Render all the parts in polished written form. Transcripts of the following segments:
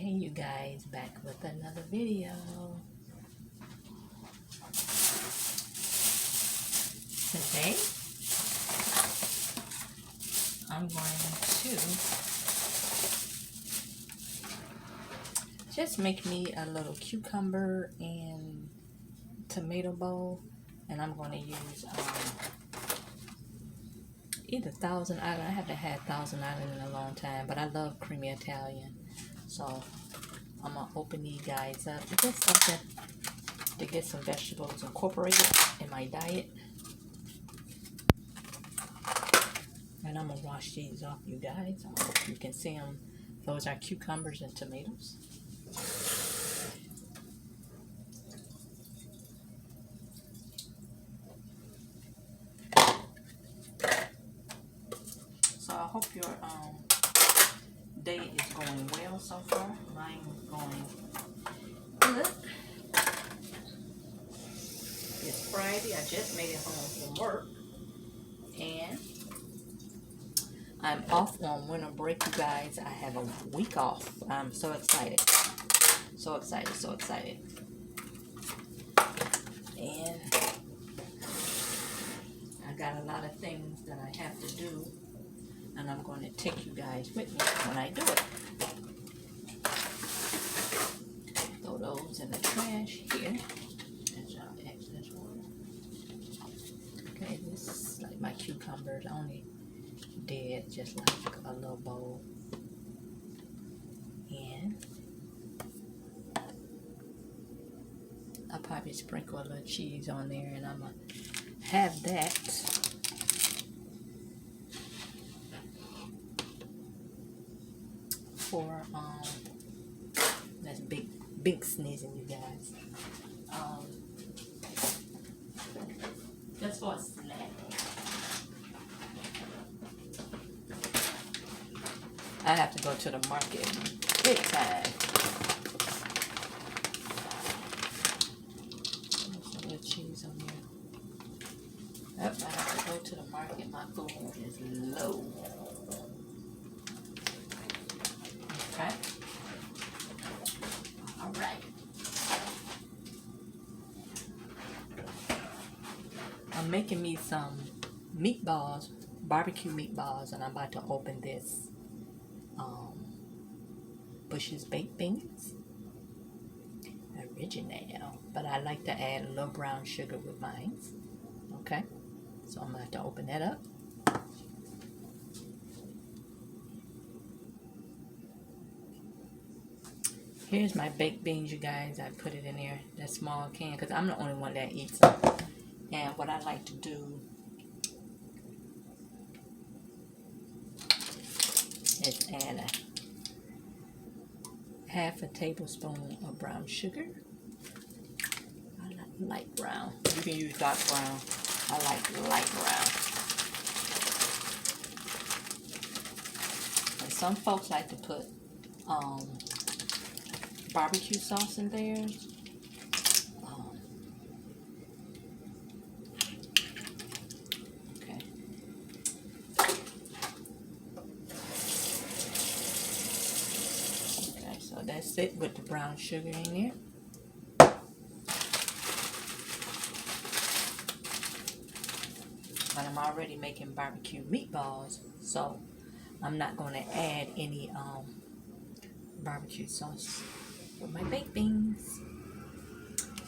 Hey you guys, back with another video. Today I'm going to just make me a little cucumber and tomato bowl, and I'm going to use either Thousand Island. I haven't had Thousand Island in a long time, but I love creamy Italian, so I'm gonna open these guys up. It's just something to get some vegetables incorporated in my diet. And I'm gonna wash these off, you guys. I hope you can see them. Those are cucumbers and tomatoes. So I hope your day is going well so far. Mine is going good. It's Friday. I just made it home from work, and I'm off on winter break, you guys. I have a week off. I'm so excited. So excited, so excited. And I got a lot of things that I have to do, and I'm going to take you guys with me when I do it. Throw those in the trash here. That's our excess water. Okay, this is like my cucumbers. I only did just like a little bowl. And I'll probably sprinkle a little cheese on there, and I'm going to have that for, that's big sneezing, you guys. Just for a snack. I have to go to the market big time. There's a little cheese on there. Yep, I have to go to the market. My food is low. Okay. All right. I'm making me some meatballs, barbecue meatballs, and I'm about to open this Bush's baked beans original, but I like to add a little brown sugar with mine. Okay, so I'm going to open that up. Here's my baked beans, you guys. I put it in there, that small can, because I'm the only one that eats them. And what I like to do is add a half a tablespoon of brown sugar. I like light brown. You can use dark brown. I like light brown. And some folks like to put barbecue sauce in theirs. Okay. Okay, so that's it with the brown sugar in there. But I'm already making barbecue meatballs, so I'm not going to add any barbecue sauce with my baked beans.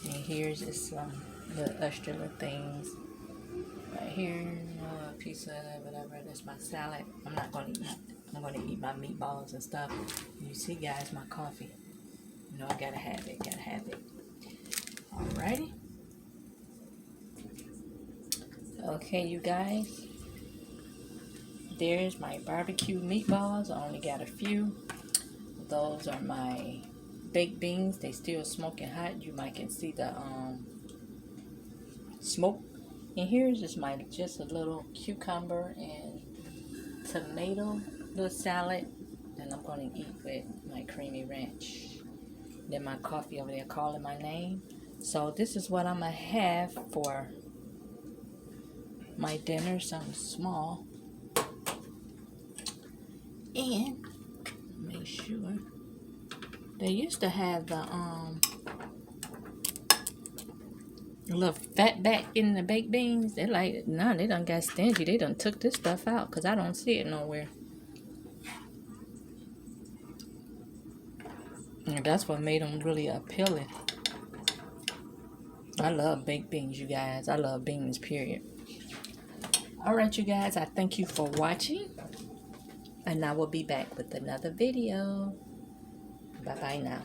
And here's just some little extra little things right here. A piece of whatever. That's my salad. I'm not going to eat. I'm going to eat my meatballs and stuff. You see, guys, my coffee. You know, I gotta have it. Gotta have it. Alrighty. Okay, you guys. There's my barbecue meatballs. I only got a few. Those are my baked beans. They still smoking hot. You might can see the smoke. And here's just a little cucumber and tomato little salad. And I'm going to eat with my creamy ranch. Then my coffee over there calling my name. So this is what I'm going to have for my dinner. Something small. And make sure They used to have the little fat back in the baked beans. They're like, nah, they done got stingy. They done took this stuff out because I don't see it nowhere. And that's what made them really appealing. I love baked beans, you guys. I love beans, period. Alright, you guys, I thank you for watching. And I will be back with another video. Bye-bye now.